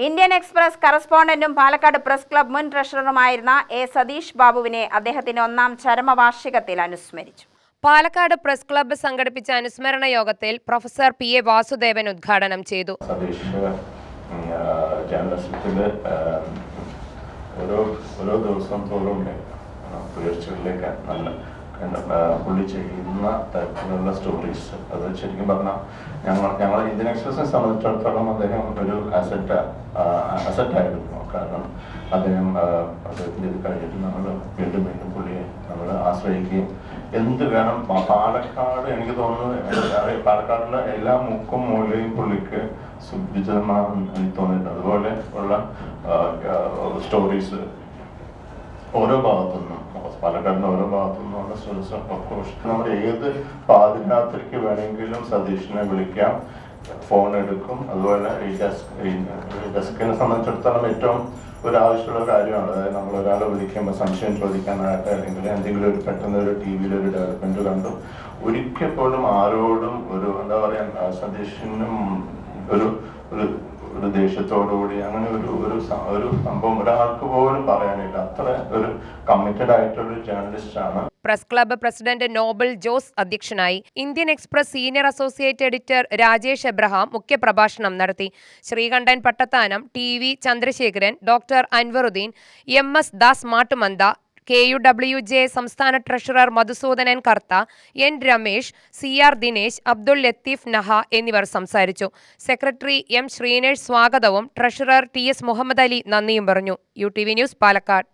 Indian Express കറസ്പോണ്ടന്റും Palakkad press club മുൻ ട്രഷററുമായിരുന്ന എ സതീഷ് ബാബുവിനെ അദ്ദേഹത്തിന്റെ 1ാം ചരമവാർഷികത്തിൽ അനുസ്മരിച്ചു. പാലക്കാട് പ്രസ് ക്ലബ്ബ് സംഘടിപ്പിച്ച അനുസ്മരണ യോഗത്തിൽ പ്രൊഫസർ പി എ വാസുദേവൻ ഉദ്ഘാടനം ചെയ്തു. ഓരോ ദിവസം തോറും ഉയർച്ചകളിലേക്ക് പുള്ളി ചെയ്യുന്ന തരത്തിലുള്ള സ്റ്റോറീസ്, അത് ശരിക്കും പറഞ്ഞാൽ ഞങ്ങൾ ഇന്ത്യൻ എക്സ്പ്രസിനെ സംബന്ധിച്ചിടത്തോളം അദ്ദേഹം ഒരു അസറ്റായിരുന്നു. കാരണം അദ്ദേഹത്തിന്റെ ഇത് കഴിഞ്ഞിട്ട് നമ്മൾ വീണ്ടും പുള്ളിയെ നമ്മൾ ആശ്രയിക്കുകയും എന്ത് വേണം പാലക്കാട്, എനിക്ക് തോന്നുന്നു പാലക്കാടിലെ എല്ലാ മുക്കും മൂലയും പുള്ളിക്ക് സുവിദിതമാണെന്ന് എനിക്ക് തോന്നിയിട്ടുണ്ട്. അതുപോലെ ഉള്ള സ്റ്റോറീസ് ഓരോ ഭാഗത്തുനിന്നും, പാലക്കാടിന്റെ ഓരോ ഭാഗത്തുനിന്നുള്ള സ്റ്റോറീസ് ഓഫ്കോഴ്സ് നമ്മൾ ഏത് പാതിരാത്രിക്ക് വേണമെങ്കിലും സതീഷിനെ വിളിക്കാം, ഫോൺ എടുക്കും. അതുപോലെ ഈ ഡെസ്കിനെ സംബന്ധിച്ചിടത്തോളം ഏറ്റവും ആവശ്യമുള്ള കാര്യമാണ്. അതായത് നമ്മൾ ഒരാളെ വിളിക്കുമ്പോൾ സംശയം ചോദിക്കാനായിട്ട്, അല്ലെങ്കിൽ എന്തെങ്കിലും ഒരു പെട്ടെന്ന് ഒരു TV-യിൽ ഒരു ഡെവലപ്മെന്റ് കണ്ടു, ഒരിക്കൽ പോലും ആരോടും എന്താ പറയാ, സതീഷിനും ഒരു ദേഷ്യത്തോടുകൂടി അങ്ങനെ ഒരു സംഭവം ഒരാൾക്ക് പോലും പറയാനില്ല. അത്ര ഒരു കമ്മിറ്റഡ് ആയിട്ടുള്ള ജേർണലിസ്റ്റ് ആണ്. Press club president Nobel Jose അധ്യക്ഷനായി. Indian Express senior associate editor Rajesh Abraham മുഖ്യപ്രഭാഷണം നടത്തി. Sreekantan Pattathanam, TV Chandrasekharan, doctor Anwaruddin, MS Das Mattumantha, KUWJ സംസ്ഥാന treasurer Madhusoodanan Kartha, N Ramesh, CR Dinesh, Abdul Latheef Naha എന്നിവർ സംസാരിച്ചു. സെക്രട്ടറി M ശ്രീനേഷ് സ്വാഗതവും ട്രഷറർ TS മുഹമ്മദ് അലി നന്ദിയും പറഞ്ഞു. UTV news, Palakkad.